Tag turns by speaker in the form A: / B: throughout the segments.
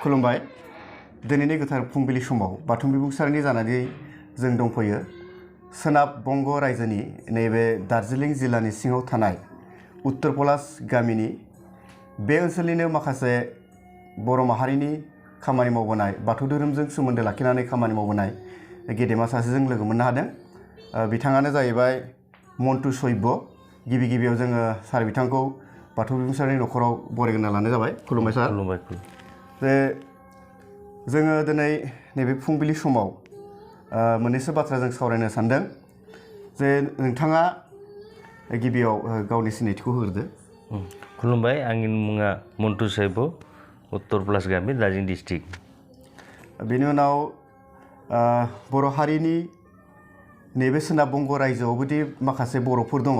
A: खुलुमबाय दिनैनि गोथार फुंबिलि समाव बाथौ बिबुंसारनि जानानै जों दंफैयो सोनाब बंग रायजोनि नैबे दार्जिलिं जिल्लानि सिङाव थानाय उत्तर पलास गामिनि बे ओनसोलनिनो माखासे बर' माहारिनि खामानि मावबोनाय बाथौ धोरोमजों सोमोन्दो लाखिनानै खामानि मावबोनाय गेदेमा सासेजों लोगो मोननो हादों बिथाङानो जाहैबाय मन्टु सैब्य गिबि गिबियाव जोङो सार बिथांखौ बाथौ बिबुंसारनि न'खराव बरायग्रोना लानाय जाबाय खुलुमबाय सार
B: खुलुमबाय
A: जे जोङो दिनै नैबे फुंबिलि समाव मोननैसो बाथ्रा जों सावरायनो सानदों जे नोंथाङा गिबियाव गावनि सिनायथिखौ होग्रोदो
B: खुलुमबाय आंनि मुङा मन्टु सैब्य उत्तर पलास गामि दार्जिलिं डिस्ट्रिक्ट
A: बेनि उनाव बर' हारिनि नैबे सोनाब बंग रायजोआवबोदि माखासे बर'फोर दङ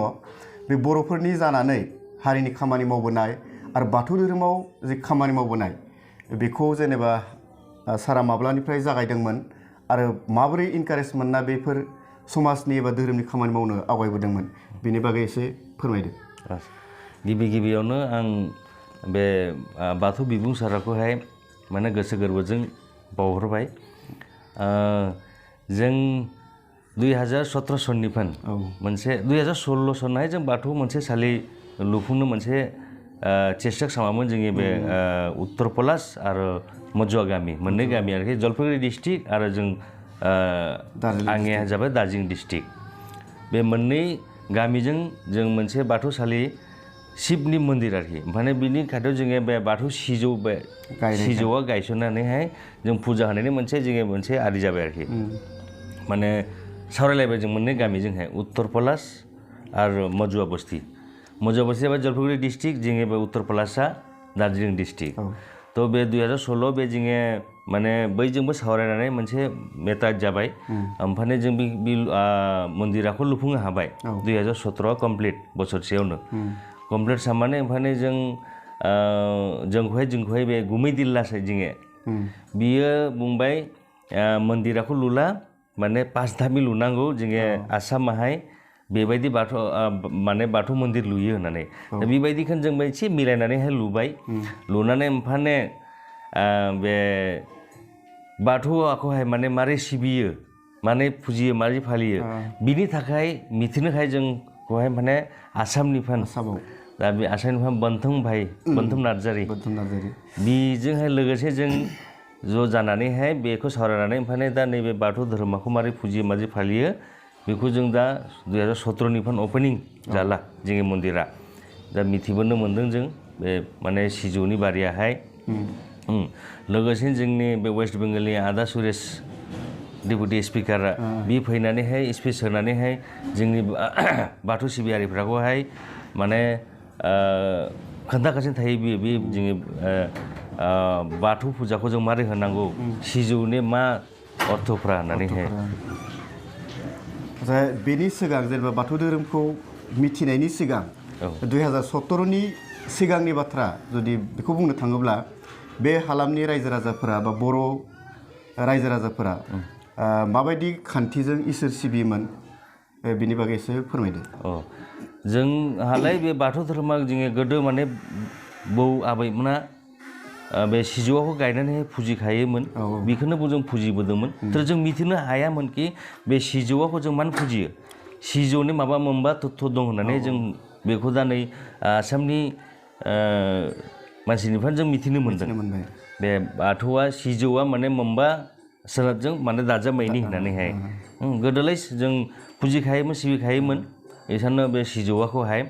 A: बे बर'फोरनि जानानै हारिनि खामानि मावबोनाय आरो बाथौ धोरोमाव जे खामानि मावबोनाय बेखौ जेनेबा सारा माब्लानिफ्राय जागायदोंमोन आरो माबोरै इनकारेज मोनना बेफोर समाजनि एबा धोरोमनि खामानि मावनो आवगायबोदोंमोन बेनि बागै एसे फोरमायदो
B: गिबि गिबियावनो आं बे बाथौ बिबुंसारखौहाय माने गोसो गोरबोजों बावहरबाय जों 2017 सननिफ्राय मोनसे 2016 सनहाय जों बाथौ मोनसे सालि लुफुंनो मोनसे चेष्टा खालामोमोन जोंनि बे उत्तर पलास आरो मजुवा गामि मोननै गामि आरोखि जलपाइगुरि डिस्ट्रिक्ट आरो जों आंनिया जाबाय दार्जिलिं डिस्ट्रिक्ट बे मोननै गामिजों जों मोनसे बाथौसालि शिबनि मन्दिर आरोखि ओमफ्राय बिनि खाथियाव जोङो बे बाथौ सिजौआ गायसननानैहाय जों फुजा होनायनि मोनसे आरि जाबाय आरोखि माने सावरायलायबाय जों मोननै गामिजोंहाय उत्तर पलास आरो मजुवा बस्ति जाबाय जलपाइगुरि डिस्ट्रिक्ट जोंनि बे उत्तर पलासआ दार्जिलिं डिस्ट्रिक्ट तो बे 2016 बे जोङो माने बैजोंबो सावरायनानै मोनसे मेटार जाबाय ओमफ्राय जों बे मन्दिरखौ लुफुंनो हाबाय 2017 कमप्लिट बोसोरसेयावनो कमप्लिट खालामनानै ओमफ्राय जोंखौहाय बे गुमै दिल्लासै जोङो बियो बुंबाय मन्दिरखौ लुला माने 5 धामि लुनांगौ जोङो आसामावहाय बेबायदि बाथौ मन्दिर लुयो होननानै बेबायदिखौ जों एसे मिलायनानैहाय लुनानै ओमफ्राय बे बाथौखौहाय माने मारै सिबियो माने फुजियो मारै फालियो बिनि थाखाय मिथिनोखाय जोंखौहाय माने आसामनिफ्राय दा बे आसामनिफ्राय बन्थं नार्जारि बेजोंहाय लोगोसे जों ज' जानानैहाय बेखौ सावरायनानै ओमफ्राय दा नैबे बाथौ धोरोमखौ मारै फुजियो मारै फालियो बेखौ जों दा 2017 निफ्राय अपेनिं जाला जोंनि मन्दिरा दा मिथिबोनो मोन्दों जों बे माने सिजौनि बारियाहाय लोगोसे जोंनि बे वेस्ट बेंगलनि आदा सुरेश डेपुटि स्पिकारा बे फैनानैहाय स्पिच होनानैहाय जोंनि बाथौ सिबियारिफोरखौहाय माने खोन्थागासिनो थायो बे जोंनि बाथौ फुजाखौ जों मारै होनांगौ सिजौनि मा अर्थफ्रा होननानैहाय
A: बेनि सिगां जेनेबा बाथौ धोरोमखौ मिथिनायनि सिगां 2017नि सिगांनि बाथ्रा जुदि बेखौ बुंनो थाङोब्ला बे हालामनि रायजो राजाफोरा बा बर' रायजो राजाफोरा माबायदि खान्थिजों इसोर सिबियोमोन बिनि बागै एसे फोरमायदो
B: जोंहालाय बे बाथौ धोरोमा जोङो गोदो माने बौ आबैमोना बे सिजौखौ गायनानै फुजिखायोमोन बेखौनो जों फुजिबोदोंमोन जों मिथिनो हायामोनखि बे सिजौखौ जों मानो फुजियो सिजौनि मोनबा तत्व दं होननानै जों बेखौ दा नै आसामनि मानसिनिफ्राय जों मिथिनो मोन्दों बे बाथौआ सिजौआ माने मोनबा सोनाबजों माने दाजाबनायनि होननानैहाय गोदोलाय जों फुजिखायोमोन सिबिखायोमोन एसानो बे सिजौखौहाय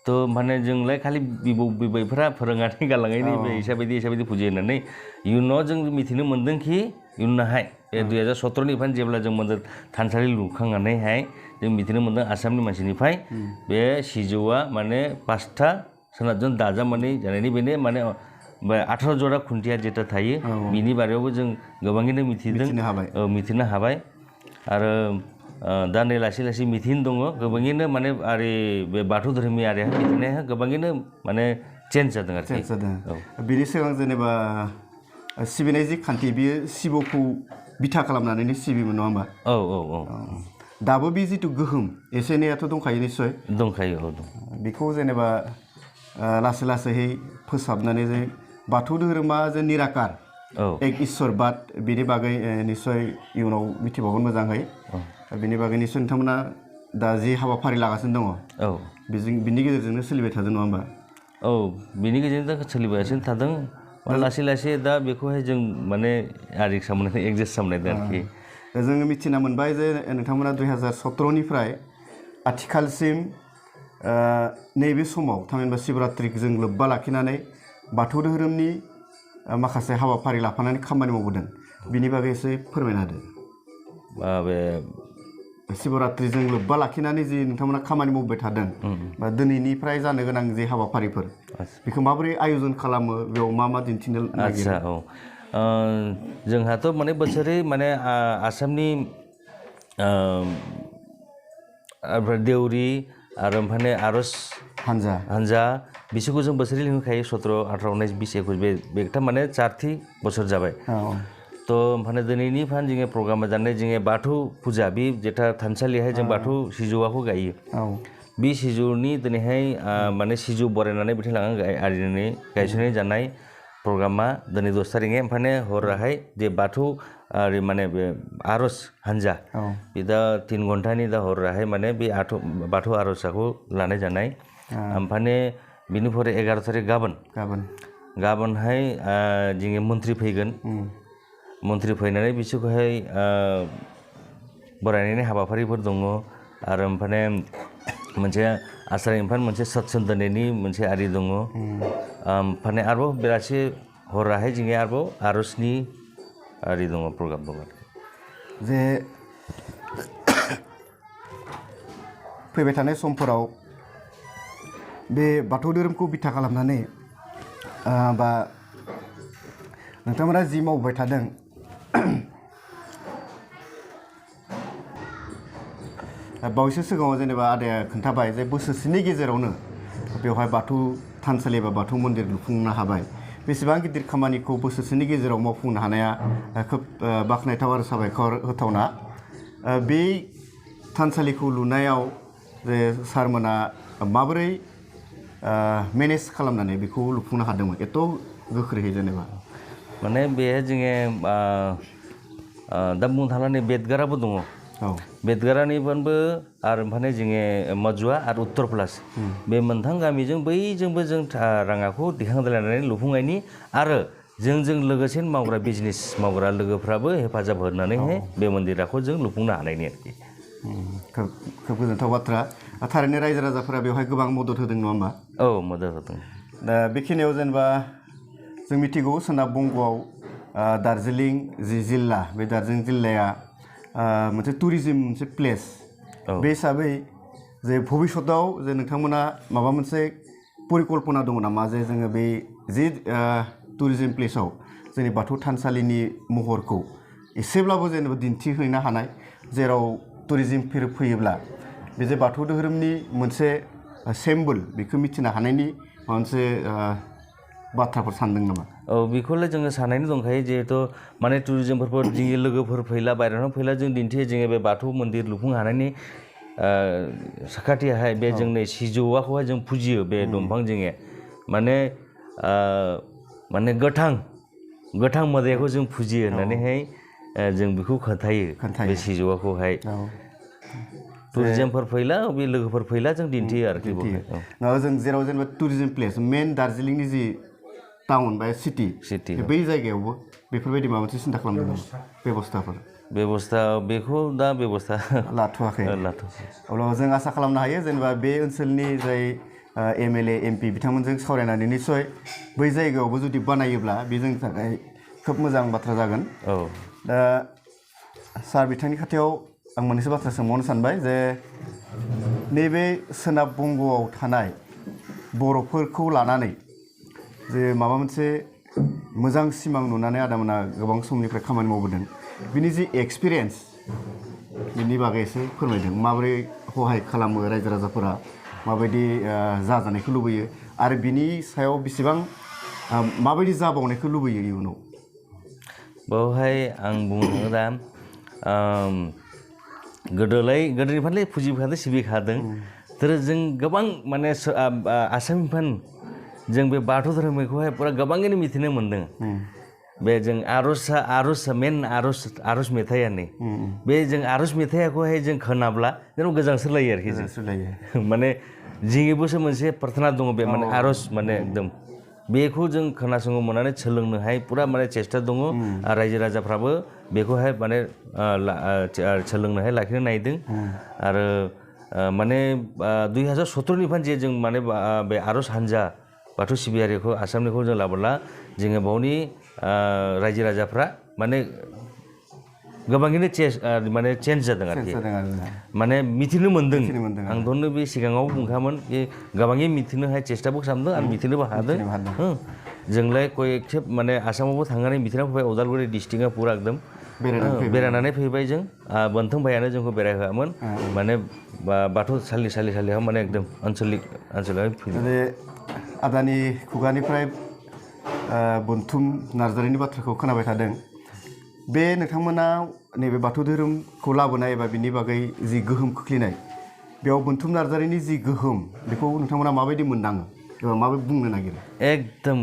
B: तो माने जोंलाय खालि बिबैफोरा फोरोंनानै गालांनायनि बे इसाबायदि फुजियो होननानै इयुनाव जों मिथिनो मोन्दोंखि इयुनावहाय बे 2017 निफ्राय जेब्ला जों मन्दिर थानसालि लुखांनानैहाय जों मिथिनो मोन्दों आसामनि मानसिनिफ्राय बे सिजौआ माने 5था सोनाबजों दाजाबनानै जानायनि बेनो माने 18 जरा खुन्थिया जेटा थायो बिनि बारायावबो जों गोबाङैनो मिथिनो हाबाय आरो दा नै लासै मिथिनो दङ गोबाङैनो माने आरो बे बाथौ धोरोमनि आरिया मिथिनाया गोबाङैनो माने चेन्ज जादों आरोखि
A: बिनि सिगां जेनेबा सिबिनाय जि खान्थि बियो शिबखौ बिथा खालामनानैनो सिबियोमोन नङा होमबा दाबो बे जिथु गोहोम एसे एनैयाथ' दंखायो निस्सय
B: दंखायो
A: बेखौ जेनेबा लासै लासैहै फोसाबनानै जे बाथौ धोरोमा जे निराकार
B: औ
A: एक इसोरबाद बेनि बागै निस्सय इयुनाव मिथिबावगोन मोजाङै बेनि बागै निस्सय नोंथांमोना दा जि हाबाफारि लागासिनो दङ
B: औ
A: बिनि गेजेरजोंनो सोलिबाय थादों नङा होमबा
B: औ बिनि गेजेरजों सोलिगासिनो थादों लासै लासै दा बेखौहाय जों माने आरिक सामोननाय एडजास्ट खालामनायदों आरोखि
A: जोङो मिथिना मोनबाय जे नोंथांमोना 2017निफ्राय आथिखालसिम नैबे समाव थामहिनबा शिबरात्रिजों लोब्बा लाखिनानै बाथौ धोरोमनि माखासे हाबाफारि लाफानानै खामानि मावबोदों बिनि बागै एसे फोरमायना होदो
B: बे
A: शिबरात्रिजों लोब्बा लाखिनानै जि नोंथांमोना खामानि मावबाय थादों बा दिनैनिफ्राय जानो गोनां जे हाबाफारिफोर बेखौ माबोरै आयोजन खालामो बेयाव मा दिन्थिनो नागिरो
B: आदसा औ जोंहाथ' माने बोसोरै माने आसामनि देउरि आरो ओमफ्राय आर'ज हानजा बिसोरखौ जों बोसोरै लिंहोखायो 17, 18, 19, 20, 21 बेगथा माने 4थि बोसोर जाबाय तो ओमफ्राय दिनैनि फान जोङो प्रग्रामा जानाय जोङो बाथौ फुजा बे जेथा थानसालिहाय जों बाथौ सिजौआखौ गायो बे सिजौनि दिनैहाय माने सिजौ बरायनानै बिथिं लांनानै आरिनानै गायसननाय जानाय प्रग्रामा दिनै 10 थारिखै ओमफ्राय हराहाय जे बाथौ आरो माने बे आर'ज हानजा बे दा 3 घन्टानि दा हराहाय माने बे बाथौ आर'जखौ लानाय जानाय ओमफ्राय बिनिफ्राय 11 थारिख गाबोनहाय जोङो मन्थ्रि फैगोन मन्थ्रि फैनानै बिसोरखौहाय बरायनायनि हाबाफारिफोर दङ आरो ओमफ्राय मोनसे आसारनिफ्राय मोनसे सत्सन्द मोनसे आरि दङ ओमफ्राय आरोबाव बेलासि हराहाय जोङो आरोबाव आर'जनि आरि दङ प्रग्राम दङ
A: जे फैबाय थानाय समफोराव बे बाथौ धोरोमखौ बिथा खालामनानै बा नोंथांमोना जि मावबाय थादों बावैसो सिगाङाव जेनेबा आदाया खोन्थाबाय जे बोसोरसेनि गेजेरावनो बेवहाय बाथौ थानसालि एबा बाथौ मन्दिर लुफुंनो हाबाय बेसेबां गिदिर खामानिखौ बोसोरसेनि गेजेराव मावफुंनो हानाया खोब बाख्नायथाव आरो साबायखर होथावना बे थानसालिखौ लुनायाव जे सारमोना माबोरै मेनेज खालामनानै बेखौ लुफुंनो हादोंमोन एथ' गोख्रैयै जेनेबा
B: माने बेहाय जोङो दा बुंनो थाङोब्ला बेदगाराबो दङ बेदगारानिबो आरो ओमफ्राय जोङो मजुवा आरो उत्तर प्लास बे मोनथाम गामिजों बैजोंबो जों राङाखौ दिखांलायनानै लुफुंनायनि आरो जोंजों लोगोसे मावग्रा बिजनेस मावग्रा लोगोफ्राबो हेफाजाब होनानैहाय बे मन्दिरखौ जों लुफुंनो हानायनि आरोखि
A: खोब गोजोनथाव बाथ्रा थारैनो रायजो राजाफोरा बेवहाय गोबां मदद होदों नङा होमबा
B: औ मदद होदों
A: दा बेखिनियाव जेनेबा जों मिथिगौ सोनाब बंग'आव दार्जिलिं जि जिल्ला बे दार्जिलिं जिल्लाया मोनसे टुरिजिम मोनसे प्लेस बे हिसाबै जे भबिष्यताव जे नोंथांमोना माबा मोनसे परिकल्पना दङ नामा जे जोङो बे जि टुरिजिम प्लेसाव जोंनि बाथौ थानसालिनि महरखौ एसेब्लाबो जेनेबा दिन्थिहैनो हानाय जेराव टुरिजिमफोर फैयोब्ला बे जे बाथौ धोरोमनि मोनसे सिम्बल बेखौ मिथिनो हानायनि माबा मोनसे बाथ्राफोर सानदों नामा
B: औ बेखौलाय जोङो साननायनि दंखायो जिहेथु माने टुरिजिमफोर जोंनि लोगोफोर फैला बायरायाव फैला जों दिन्थियो जोङो बे बाथौ मन्दिर लुफुंनो हानायनि साखाथियावहाय बे जोंनि सिजौआखौहाय जों फुजियो बे दंफां जोङो माने गोथां मोदायखौ जों फुजियो होननानैहाय जों बेखौ खोन्थायो बे सिजौआखौहाय टुरिजिमफोर फैला बे लोगोफोर फैला जों दिन्थियो आरोखि
A: जों जेराव जेनेबा टुरिजिम प्लेस मेन दार्जिलिंनि जि टाउन बा सिटि बै जायगायावबो बेफोरबायदि माबा मोनसे सिन्था खालामदों बेबस्था
B: बेखौ दा बेबस्था
A: लाथ'वाखै अब्ला जों आसा खालामनो हायो जेनेबा बे ओनसोलनि जाय MLA MP बिथांमोनजों सावरायनानै निस्सय बै जायगायावबो जुदि बानायोब्ला बे जोंनि थाखाय खोब मोजां बाथ्रा जागोन दा सार बिथांनि खाथियाव आं मोननैसो बाथ्रा सोंबावनो सानबाय जे नैबे सोनाब बंग'आव थानाय बर'फोरखौ लानानै जे माबा मोनसे मोजां सिमां नुनानै आदामोना गोबां समनिफ्राय खामानि मावबोदों बिनि जि एक्सपिरियेन्स बिनि बागै एसे फोरमायदों माबोरै सहाय खालामो रायजो राजाफोरा माबायदि जाजानायखौ लुबैयो आरो बिनि सायाव बेसेबां माबायदि जाबावनायखौ लुबैयो इयुनाव
B: बेवहाय आं बुंनो दा गोदोनिफ्रायनो फुजिखादों सिबिखादों जों गोबां माने आसामनिफ्राय जों बे बाथौ धोरोमखौहाय पुरा गोबाङैनो मिथिनो मोन्दों बे जों मेन आर'ज मेथाइयानो बे जों आर'ज मेथाइखौहाय जों खोनाब्ला जेन गोजांस्रोलायो आरोखि जों माने जोंनिबोसो मोनसे प्रार्थना दङ बे माने आर'ज माने एकदम बेखौ जों खोनासंनो मोननानै सोलोंनोहाय पुरा माने चेष्टा दङ आरो रायजो राजाफ्राबो बेखौहाय माने सोलोंनोहाय लाखिनो नागिरदों आरो माने 2017निफ्राय जे जों माने बे आर'ज हान्जा बाथौ सिबियारिखौ आसामनिखौ जों लाबोला जोङो बावनि रायजो राजाफ्रा माने गोबाङैनो माने चेन्ज जादों आरोखि माने मिथिनो मोन्दों आं दहायनो बे सिगाङाव बुंखामोन बे गोबाङै मिथिनोहाय चेष्टाबो खालामदों आरो मिथिनोबो हादों जोंलाय खेब माने आसामावबो थांनानै मिथिना फैबाय उदालगुरि डिस्ट्रिक्टआ पुरा एकदम बेरायनानै फैबाय जों बोनथों भाइयानो जोंखौ बेरायहोआमोन माने बाथौ सालियाव माने एकदम ओनसोलाव फैदों
A: आदानि खुगानिफ्राय बोनथुम नार्जारिनि बाथ्राखौ खोनाबाय थादों बे नोंथांमोना नैबे बाथौ धोरोमखौ लाबोनाय एबा बिनि बागै जि गोहोम खोख्लैनाय बेयाव बोनथुम नार्जारिनि जि गोहोम बेखौ नोंथांमोना माबायदि मोनदाङो एबा माबायदि बुंनो नागिरो
B: एकदम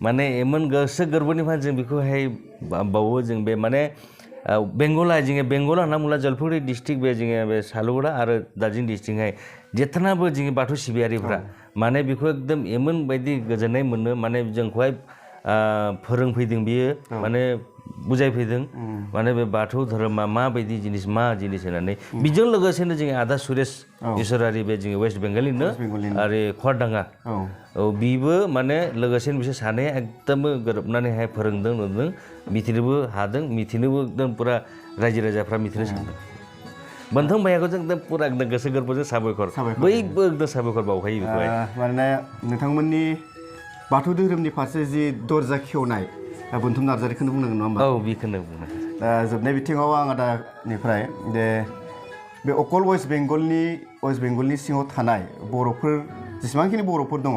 B: माने इमान गोसो गोरबोनिफ्राय जों बेखौहाय बावो जों बे माने बेंगल होनना बुङोब्ला जलपाइगुरि डिस्ट्रिक्ट बे जोङो बे सालुगुड़ा आरो दार्जिलिं डिस्ट्रिक्टहाय जेथनाबो जोंनि बाथौ सिबियारिफ्रा माने बेखौ एकदम इमान बायदि गोजोननाय मोनो माने जोंखौहाय फोरोंफैदों बियो माने बुजायफैदों माने बे बाथौ धोरोमा माबायदि जिनिस होननानै बेजों लोगोसेनो जोंनि आदा सुरेश इसोरारि बे जोंनि वेस्ट बेंगलनिनो आरो खरदाङा बिबो माने लोगोसेनो बिसोर सानैया एकदम गोरोबनानैहाय फोरोंदों नुदों मिथिनोबो हादों मिथिनोबो एकदम पुरा रायजो राजाफ्रा मिथिनो सानदों बोनथों भाइयाखौ जों एकदम पुरा एकदम गोसो गोरबोजों साबायखर बयबो एकदम साबायखर बावखायो बेखौहाय
A: माने नोंथांमोननि बाथौ धोरोमनि फारसे जि दरजा खेवनाय बोनथुम नार्जारिखौनो बुंनांगोन नङा होमबा
B: बेखौनो बुंनो
A: दा जोबनाय बिथिङाव आं आदानिफ्राय जे बे अकल वेस्ट बेंगलनि सिङाव थानाय बर'फोर जेसेबांखिनि बर'फोर दङ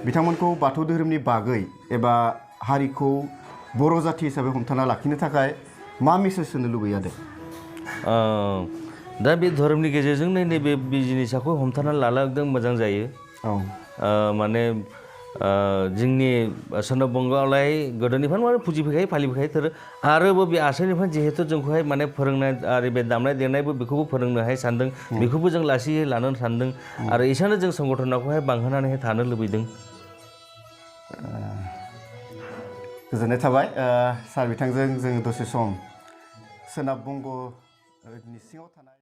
A: बिथांमोनखौ बाथौ धोरोमनि बागै एबा हारिखौ बर' जाथि हिसाबै हमथाना लाखिनो थाखाय मा मेसेज होनो लुबैयो आरो
B: दा बे धोरोमनि गेजेरजों नैबे जिनिसखौ हमथाना लाला एकदम मोजां जायो माने जोंनि सोनाब बंगआवलाय गोदोनिफ्रायनो माने फुजिफैखायो फालिफैखायो आरोबो बे आसामनिफ्राय जिहेतु जोंखौहाय माने फोरोंनाय आरो बे दामनाय देनायबो बेखौबो फोरोंनोहाय सानदों बेखौबो जों लासैयै लानो सानदों आरो एसानो जों संगठनखौहाय बांहोनानैहाय थानो लुबैदों
A: गोजोननाय थाबाय सार बिथांजों जों दसे सम सोनाब बंगनि सिङाव थानाय